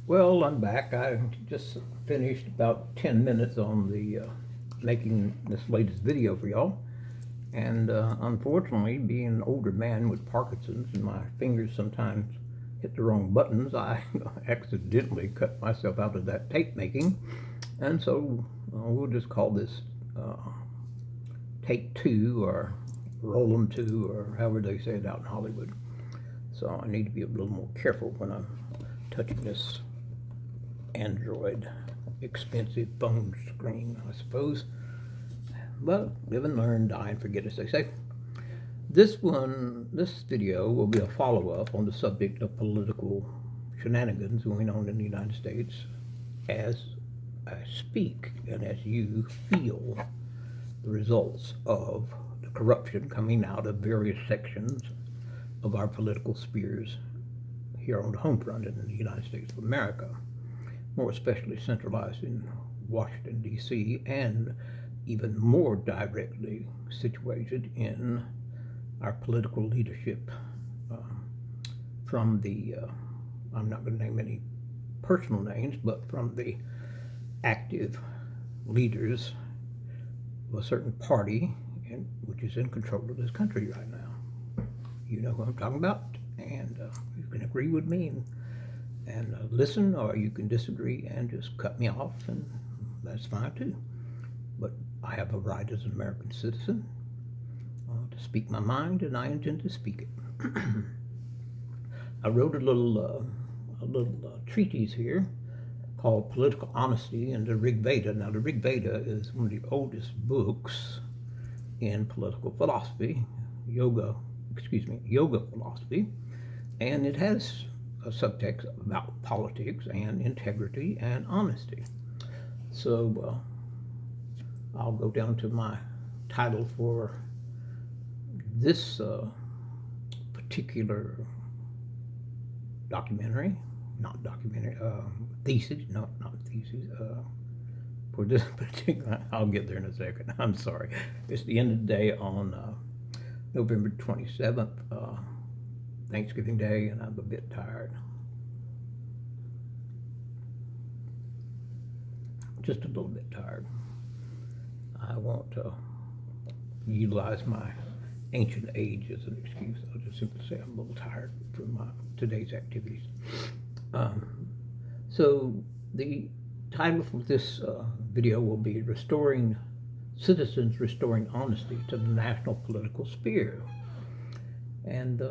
Well, I'm back. I just finished about 10 minutes on the making this latest video for y'all. And unfortunately, being an older man with Parkinson's and my fingers sometimes hit the wrong buttons, I accidentally cut myself out of that tape making. And so we'll just call this uh, take two or roll 'em two or however they say it out in Hollywood. So I need to be a little more careful when I'm touching this Android expensive phone screen, I suppose. But live and learn, die and forget, as they say. This video will be a follow-up on the subject of political shenanigans going on in the United States as I speak and as you feel the results of the corruption coming out of various sections of our political spheres here on the home front in the United States of America, more especially centralized in Washington, D.C., and even more directly situated in our political leadership from the, I'm not going to name any personal names, but from the active leaders of a certain party which is in control of this country right now. You know who I'm talking about, and you can agree with me and listen, or you can disagree and just cut me off, and that's fine too. But I have a right as an American citizen to speak my mind, and I intend to speak it. I wrote a little treatise here called Political Honesty in the Rig Veda. Now, the Rig Veda is one of the oldest books in political philosophy, yoga philosophy, and it has a subtext about politics and integrity and honesty. So I'll go down to my title for this particular thesis, not thesis, for this particular, I'll get there in a second, I'm sorry. It's the end of the day on November 27th, Thanksgiving Day, and I'm a bit tired. Just a little bit tired. I won't utilize my ancient age as an excuse. I'll just simply say I'm a little tired from today's activities. So the title for this video will be Citizens Restoring Honesty to the National Political Sphere. And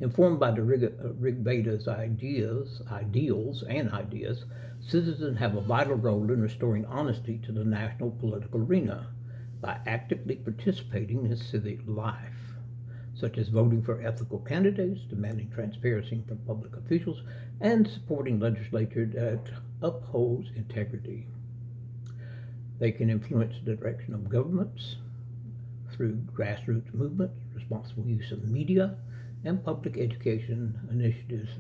informed by the Rig Veda's ideals, citizens have a vital role in restoring honesty to the national political arena by actively participating in civic life, such as voting for ethical candidates, demanding transparency from public officials, and supporting legislation that upholds integrity. They can influence the direction of governments through grassroots movements, responsible use of media, and public education initiatives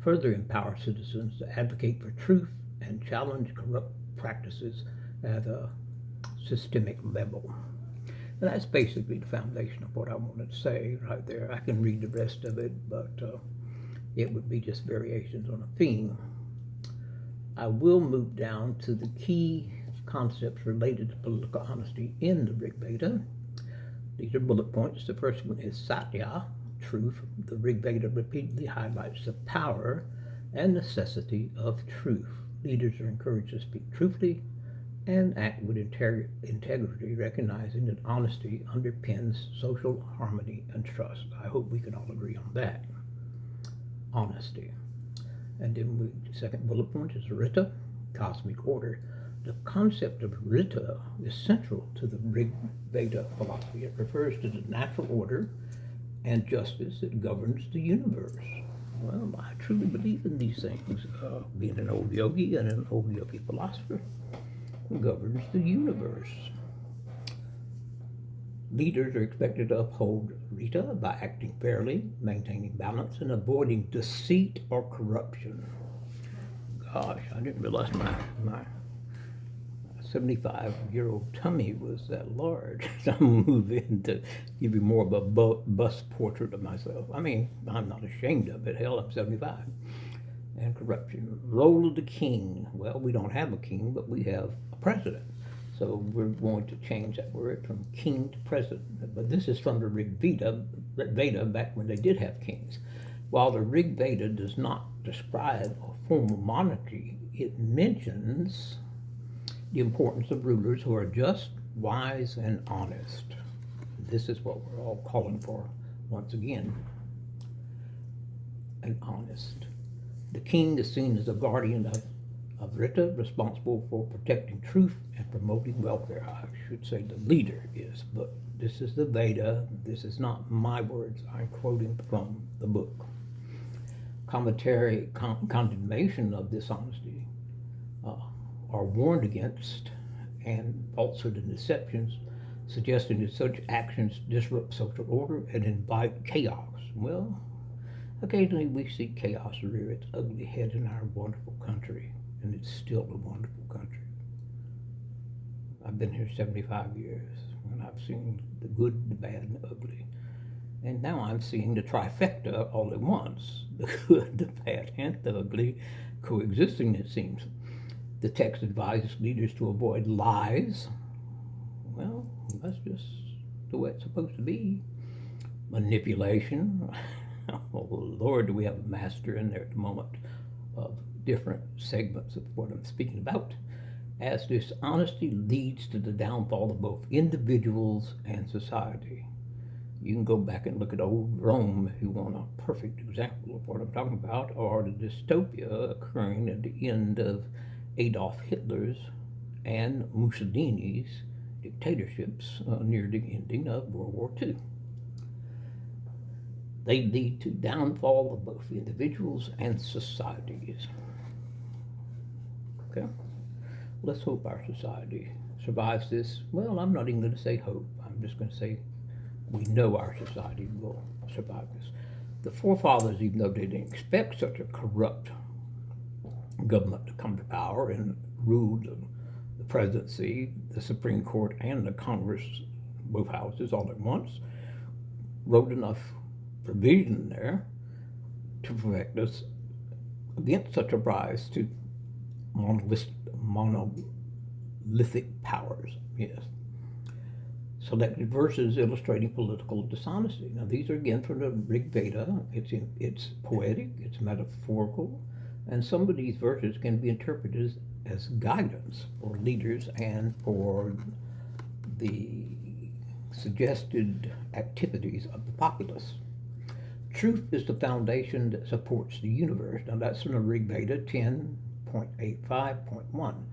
further empower citizens to advocate for truth and challenge corrupt practices at a systemic level. And that's basically the foundation of what I wanted to say right there. I can read the rest of it, but it would be just variations on a theme. I will move down to the key concepts related to political honesty in the Rig Veda. These are bullet points. The first one is satya, truth. The Rig Veda repeatedly highlights the power and necessity of truth. Leaders are encouraged to speak truthfully and act with integrity, recognizing that honesty underpins social harmony and trust. I hope we can all agree on that. Honesty. And then the second bullet point is rita, cosmic order. The concept of rita is central to the Rig Veda philosophy. It refers to the natural order and justice that governs the universe. Well, I truly believe in these things. Being an old yogi and an old yogi philosopher, governs the universe. Leaders are expected to uphold rita by acting fairly, maintaining balance, and avoiding deceit or corruption. Gosh, I didn't realize my 75-year-old tummy was that large. So I'm moving to give you more of a bust portrait of myself. I mean, I'm not ashamed of it. Hell, I'm 75. and corruption. Role of the king. Well, we don't have a king, but we have a president. So we're going to change that word from king to president. But this is from the Rig Veda back when they did have kings. While the Rig Veda does not describe a formal monarchy, it mentions the importance of rulers who are just, wise, and honest. This is what we're all calling for once again, and honest. The king is seen as a guardian of rita, responsible for protecting truth and promoting welfare. I should say the leader is, but this is the Veda. This is not my words. I'm quoting from the book. Commentary, condemnation of dishonesty are warned against, and falsehood and deceptions, suggesting that such actions disrupt social order and invite chaos. Well, occasionally we see chaos rear its ugly head in our wonderful country, and it's still a wonderful country. I've been here 75 years, and I've seen the good, the bad, and the ugly. And now I'm seeing the trifecta all at once, the good, the bad, and the ugly coexisting, it seems. The text advises leaders to avoid lies. Well, that's just the way it's supposed to be. Manipulation. Oh, Lord, do we have a master in there at the moment of different segments of what I'm speaking about. As dishonesty leads to the downfall of both individuals and society. You can go back and look at old Rome if you want a perfect example of what I'm talking about, or the dystopia occurring at the end of Adolf Hitler's and Mussolini's dictatorships near the ending of World War II. They lead to downfall of both individuals and societies. Okay? Let's hope our society survives this. Well, I'm not even going to say hope. I'm just going to say we know our society will survive this. The forefathers, even though they didn't expect such a corrupt government to come to power and rule the presidency, the Supreme Court, and the Congress, both houses all at once, wrote enough provision there to protect us against such a rise to monolithic powers. Yes. Selected verses illustrating political dishonesty. Now these are again from the Rig Veda. It's poetic, it's metaphorical, and some of these verses can be interpreted as guidance for leaders and for the suggested activities of the populace. Truth is the foundation that supports the universe. Now that's from the Rig Veda 10.85.1.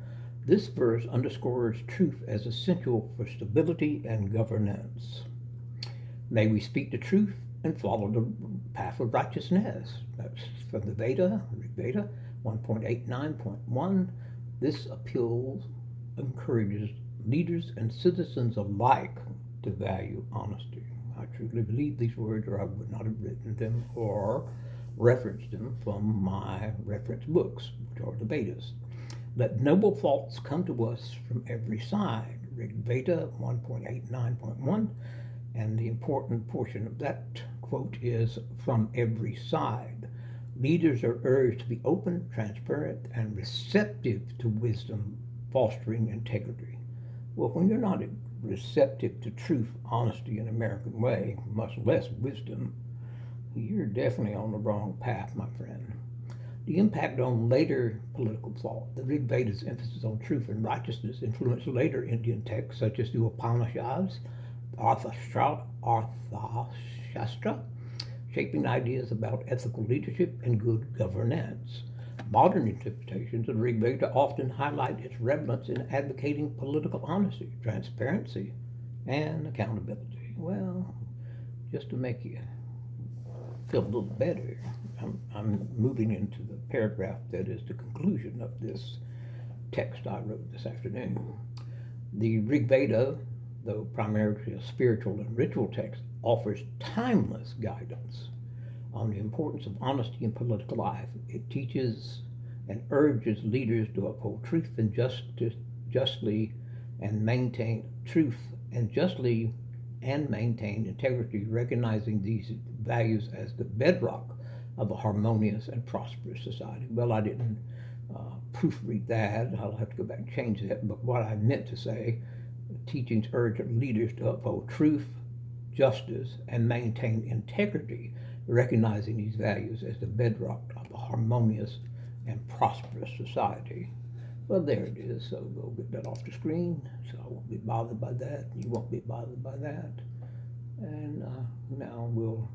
This verse underscores truth as essential for stability and governance. May we speak the truth and follow the path of righteousness. That's from the Veda, Rig Veda 1.89.1. This appeal encourages leaders and citizens alike to value honesty. I truly believe these words, or I would not have written them or referenced them from my reference books, which are the Vedas. Let noble thoughts come to us from every side. Rig Veda 1.89.1, and the important portion of that quote is from every side. Leaders are urged to be open, transparent, and receptive to wisdom, fostering integrity. Well, when you're not receptive to truth, honesty, and American way, much less wisdom, you're definitely on the wrong path, my friend. The impact on later political thought. The Rig Veda's emphasis on truth and righteousness influenced later Indian texts such as the Upanishads, Arthashastra, shaping ideas about ethical leadership and good governance. Modern interpretations of the Rig Veda often highlight its relevance in advocating political honesty, transparency, and accountability. Well, just to make you feel a little better, I'm moving into the paragraph that is the conclusion of this text I wrote this afternoon. The Rig Veda, though primarily a spiritual and ritual text, offers timeless guidance on the importance of honesty in political life. It teaches and urges leaders to uphold truth and justly and maintain truth and justly and maintain integrity, recognizing these values as the bedrock of a harmonious and prosperous society. Well, I didn't proofread that. I'll have to go back and change that. But what I meant to say, the teachings urge leaders to uphold truth, justice, and maintain integrity, recognizing these values as the bedrock of a harmonious and prosperous society. Well, there it is. So we'll get that off the screen. So I won't be bothered by that. You won't be bothered by that. And now we'll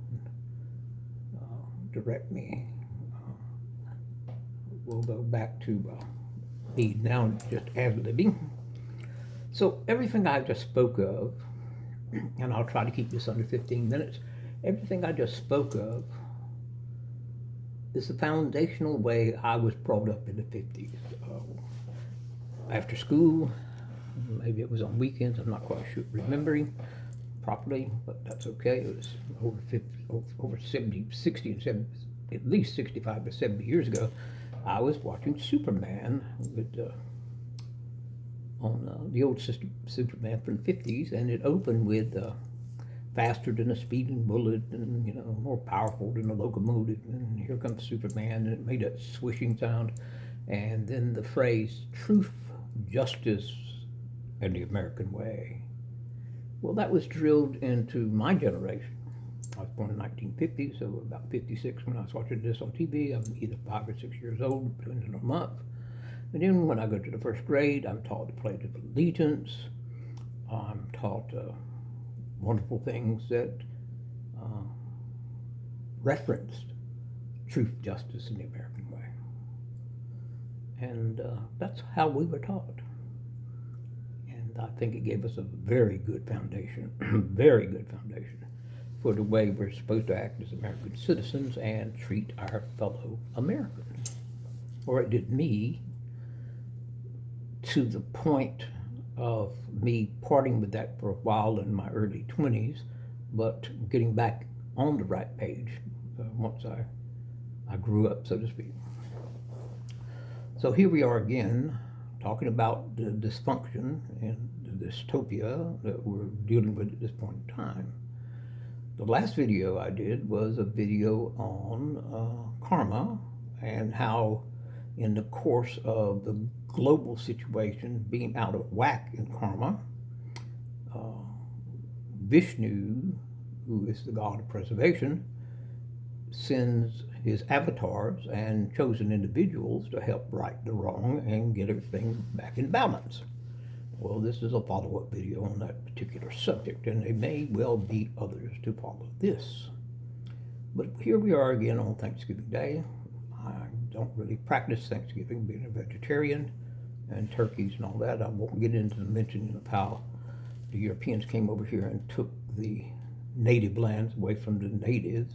direct me. We'll go back to me now, just ad-libbing. So everything I just spoke of, and I'll try to keep this under 15 minutes, everything I just spoke of is the foundational way I was brought up in the 50s. After school, maybe it was on weekends, I'm not quite sure, remembering properly, but that's okay. It was over 70, 60 and 70, at least 65 to 70 years ago. I was watching Superman with, on the old system, Superman from the 50s, and it opened with faster than a speeding bullet and, you know, more powerful than a locomotive, and here comes Superman, and it made that swishing sound, and then the phrase, truth, justice, and the American way. Well, that was drilled into my generation. I was born in 1950, so about 56 when I was watching this on TV. I'm either 5 or 6 years old, depending on a month. And then when I go to the first grade, I'm taught the Pledge of Allegiance. I'm taught wonderful things that referenced truth, justice, and the American way. And that's how we were taught. And I think it gave us a very good foundation, very good foundation for the way we're supposed to act as American citizens and treat our fellow Americans. Or it did me, to the point of me parting with that for a while in my early 20s, but getting back on the right page once I grew up, so to speak. So here we are again, talking about the dysfunction and the dystopia that we're dealing with at this point in time. The last video I did was a video on karma and how in the course of the global situation being out of whack in karma, Vishnu, who is the god of preservation, sends his avatars and chosen individuals to help right the wrong and get everything back in balance. Well, this is a follow-up video on that particular subject, and there may well be others to follow this. But here we are again on Thanksgiving Day. I don't really practice Thanksgiving, being a vegetarian, and turkeys and all that. I won't get into the mentioning of how the Europeans came over here and took the native lands away from the natives.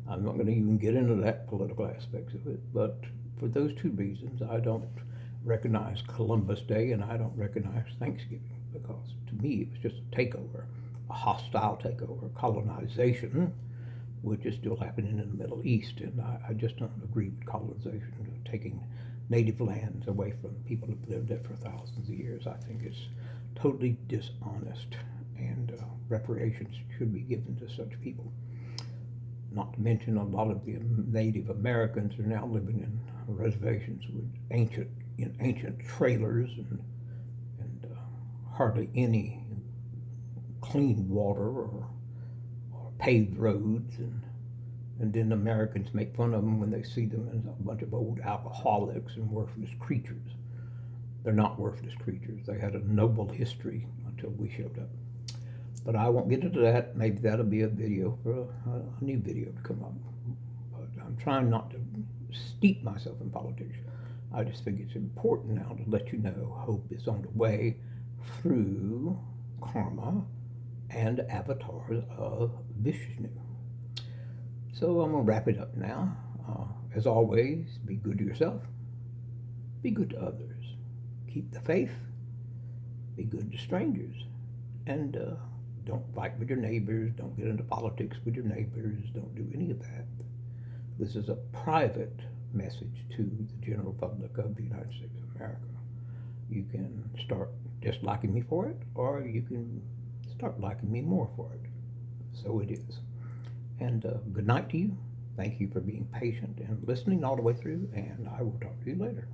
I'm not going to even get into that political aspects of it, but for those two reasons, I don't recognize Columbus Day and I don't recognize Thanksgiving, because to me it was just a takeover, a hostile takeover, colonization, which is still happening in the Middle East, and I just don't agree with colonization, taking native lands away from people who've lived there for thousands of years. I think it's totally dishonest, and reparations should be given to such people. Not to mention a lot of the Native Americans are now living in reservations with ancient trailers and hardly any clean water or paved roads, and then Americans make fun of them when they see them as a bunch of old alcoholics and worthless creatures. They're not worthless creatures. They had a noble history until we showed up. But I won't get into that. Maybe that'll be a video for a new video to come up. But I'm trying not to steep myself in politics. I just think it's important now to let you know hope is on the way through karma and avatars of Vishnu. So I'm going to wrap it up now. As always, be good to yourself. Be good to others. Keep the faith. Be good to strangers. And don't fight with your neighbors. Don't get into politics with your neighbors. Don't do any of that. This is a private message to the general public of the United States of America. You can start disliking me for it, or you can start liking me more for it. So it is. And good night to you. Thank you for being patient and listening all the way through, and I will talk to you later.